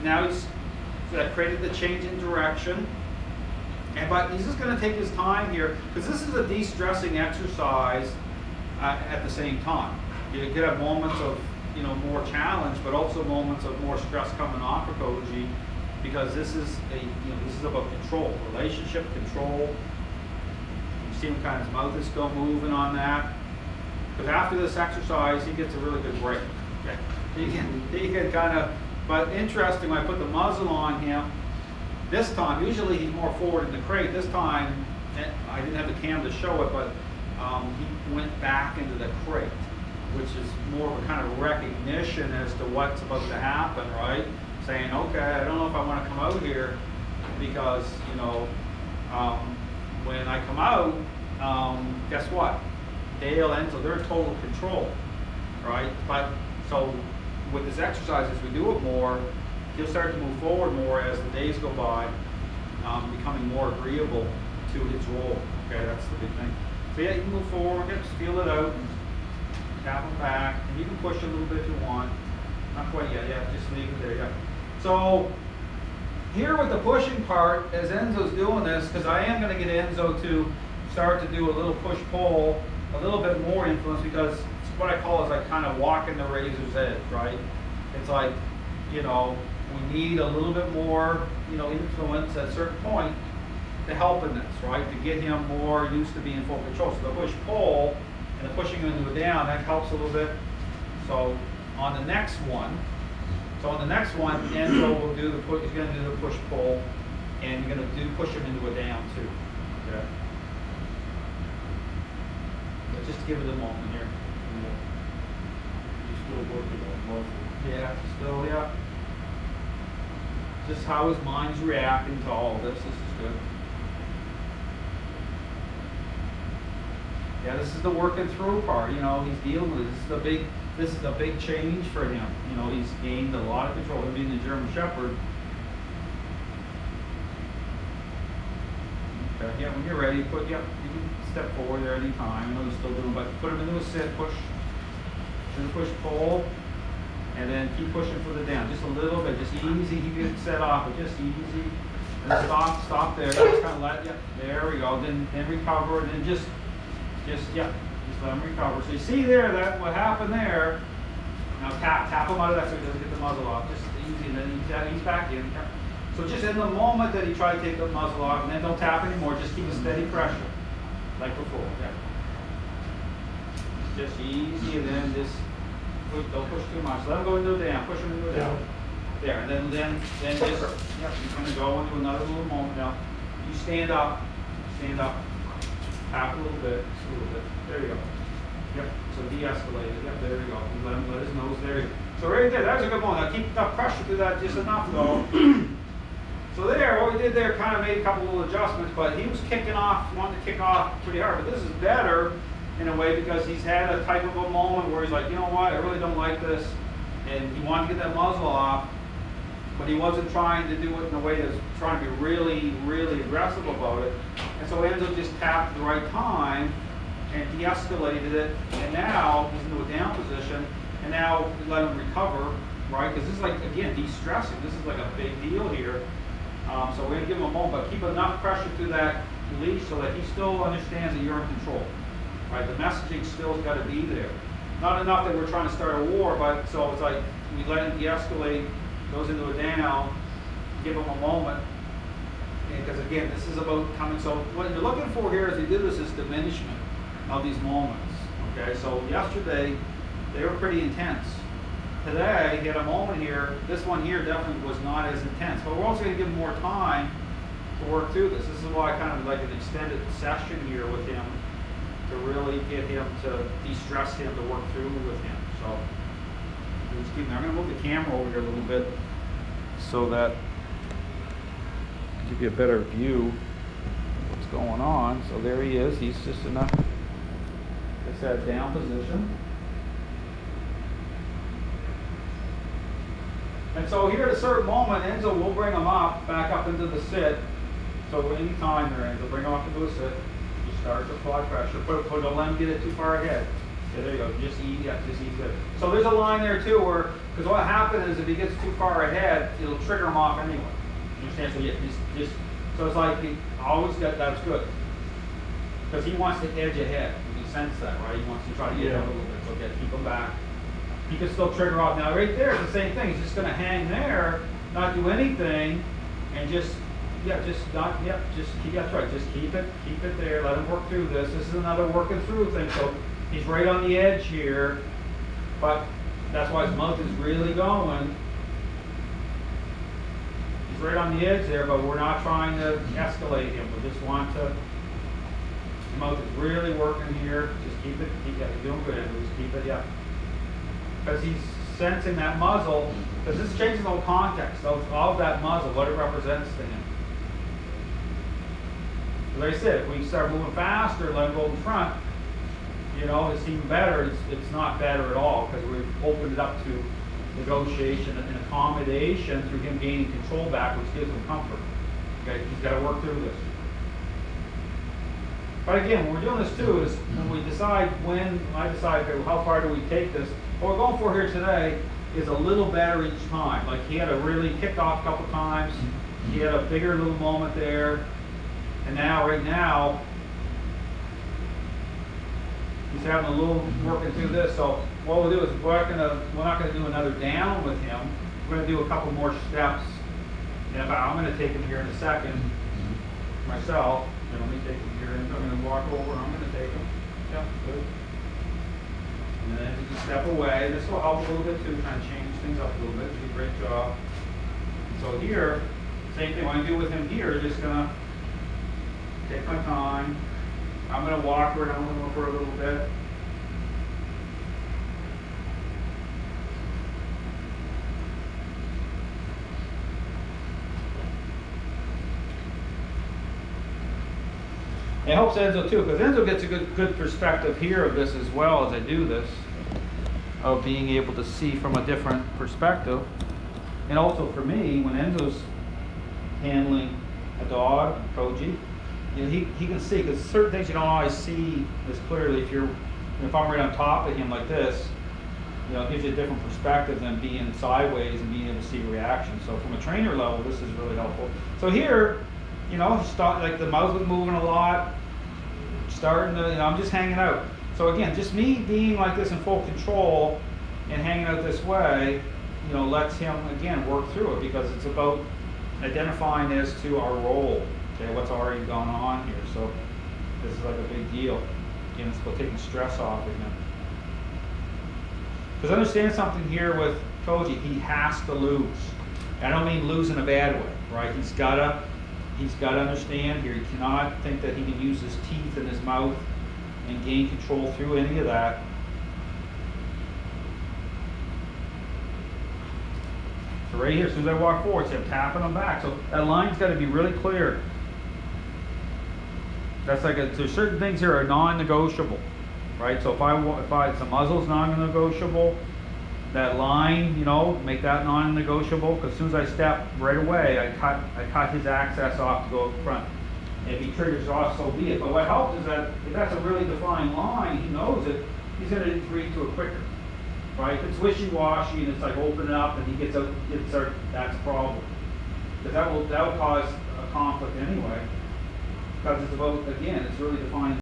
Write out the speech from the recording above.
now he's created the change in direction. But he's just going to take his time here, because this is a de-stressing exercise at the same time. You could have moments of more challenge, but also moments of more stress coming off of Koji, because this is this is about control, relationship control. You see him kind of his mouth is still moving on that. Because after this exercise, he gets a really good break. Okay. He can kind of, but interesting, when I put the muzzle on him, this time, usually he's more forward in the crate. This time, I didn't have the cam to show it, but he went back into the crate, which is more of a kind of recognition as to what's about to happen, right? Saying, okay, I don't know if I want to come out here, because, when I come out, guess what? Dale, Enzo, they're in total control, right? But, so, with this exercise, as we do it more, he'll start to move forward more as the days go by, becoming more agreeable to his role. Okay, that's the big thing. So yeah, you can move forward, just feel it out, and tap him back, and you can push a little bit if you want. Not quite yet, yeah, just leave it there, yeah. So, here with the pushing part, as Enzo's doing this, because I am going to get Enzo to start to do a little push-pull, a little bit more influence, because it's what I call is like kind of walking the razor's edge, right? It's like, we need a little bit more, influence at a certain point to help in this, right? To get him more used to being full control. So the push-pull and the pushing him into a down, that helps a little bit. So on the next one, Enzo will do he's going to do the push-pull, and you're going to push him into a down too. Okay. But just give it a moment here. You're still working on muscle. Yeah, still, yeah. Just how his mind's reacting to all of this. This is good. Yeah, this is the working through part. He's dealing with it. This is a big change for him. He's gained a lot of control. Him being the German Shepherd. Okay, yeah, when you're ready, you can step forward there any time. I know he's still doing, but put him into a sit, push, pull. And then keep pushing for the down, just a little bit, just easy. He gets set off, but just easy. And then stop there. Just kind of let, there we go. Then recover, and then just let him recover. So you see there that what happened there. Now tap him out of that so he doesn't get the muzzle off. Just easy, and then he's back in. So just in the moment that he tried to take the muzzle off, and then don't tap anymore. Just keep a steady pressure, like before. Yeah. Just easy, and then just. Don't push too much. Let him go into a down. Push him into a down. There, and then just you're gonna go into another little moment now. You stand up, tap a little bit, There you go. Yep. So de-escalate. Yep. There you go. You let his nose there. So right there, that's a good moment. Now keep enough pressure through that, just enough though. So there, what we did there, kind of made a couple little adjustments, but he was wanting to kick off pretty hard. But this is better in a way, because he's had a type of a moment where he's like, you know what, I really don't like this, and he wanted to get that muzzle off, but he wasn't trying to do it in a way that's trying to be really, really aggressive about it. And so Enzo just tapped at the right time and de-escalated it, and now he's into a down position, and now we let him recover, right? Because this is like, again, de-stressing. This is like a big deal here. So we're going to give him a moment, but keep enough pressure through that leash so that he still understands that you're in control. Right, the messaging still's got to be there. Not enough that we're trying to start a war, but so it's like we let him de-escalate, goes into a down, give him a moment. Because again, this is about coming. So what you're looking for here as he did this is diminishment of these moments. Okay, so yesterday they were pretty intense. Today he had a moment here. This one here definitely was not as intense. But we're also going to give him more time to work through this. This is why I kind of like an extended session here with him, to really get him to de-stress him, to work through with him. So I'm going to move the camera over here a little bit so that give you a better view of what's going on. So there he is. He's just in a down position. And so here at a certain moment, Enzo will bring him back up into the sit. So any time there, Enzo, bring him up into a sit. Start to apply pressure, but don't let him get it too far ahead. Yeah, there you go. Just ease, yeah, just ease it. So there's a line there too where, because what happens is if he gets too far ahead, it'll trigger him off anyway. You understand? So yeah, just so it's like he always get that's good. Because he wants to edge ahead. You can sense that, right? He wants to try to get up a little bit. So yeah, keep him back. He can still trigger off. Now right there, it's the same thing. He's just gonna hang there, not do anything, and just just keep that's right. Just keep it there. Let him work through this. This is another working through thing. So he's right on the edge here, but that's why his mouth is really going. He's right on the edge there, but we're not trying to escalate him. We just want to. His mouth is really working here. Just keep it. You're doing good. Just keep it. Yeah. Because he's sensing that muzzle. Because this changes the whole context of that muzzle, what it represents to him. Like I said, if we start moving faster, let him go in front, it's even better. It's not better at all because we've opened it up to negotiation and accommodation through him gaining control back, which gives him comfort. Okay, he's got to work through this. But again, when we're doing this too is when we decide okay, how far do we take this? What we're going for here today is a little better each time. Like he had a really kicked off a couple times. He had a bigger little moment there. And right now, he's having a little working through this. So what we'll do is we're not gonna do another down with him. We're gonna do a couple more steps. And I'm gonna take him here in a second myself. And let me take him here and I'm gonna walk over and I'm gonna take him. Yeah, good. And then as you step away, this will help a little bit too, kind of change things up a little bit. Do a great job. So here, same thing. What I do with him here, just gonna take my time. I'm gonna walk around him for a little bit. It helps Enzo too, because Enzo gets a good perspective here of this as well as I do this, of being able to see from a different perspective. And also for me, when Enzo's handling a dog, Koji, he can see, because certain things you don't always see as clearly if I'm right on top of him like this, it gives you a different perspective than being sideways and being able to see reaction. So from a trainer level, this is really helpful. So here, like the mouth was moving a lot, starting to, I'm just hanging out. So again, just me being like this in full control and hanging out this way, lets him again work through it because it's about identifying as to our role. Okay, what's already going on here? So this is like a big deal. Again, it's about taking stress off of him. Because understand something here with Koji, he has to lose. I don't mean lose in a bad way, right? He's got to understand here. He cannot think that he can use his teeth and his mouth and gain control through any of that. So right here, as soon as I walk forward, see I'm tapping him back. So that line's got to be really clear. That's there's certain things here are non-negotiable, right? So if the muzzle's non-negotiable, that line, make that non-negotiable. Because as soon as I step right away, I cut his access off to go up front. And if he triggers off, so be it. But what helps is that if that's a really defined line, he knows it. He's going to agree to it quicker, right? If it's wishy-washy and it's like open it up and he gets that's a problem. Because that will cause a conflict anyway. Because it's about, again, it's really defined.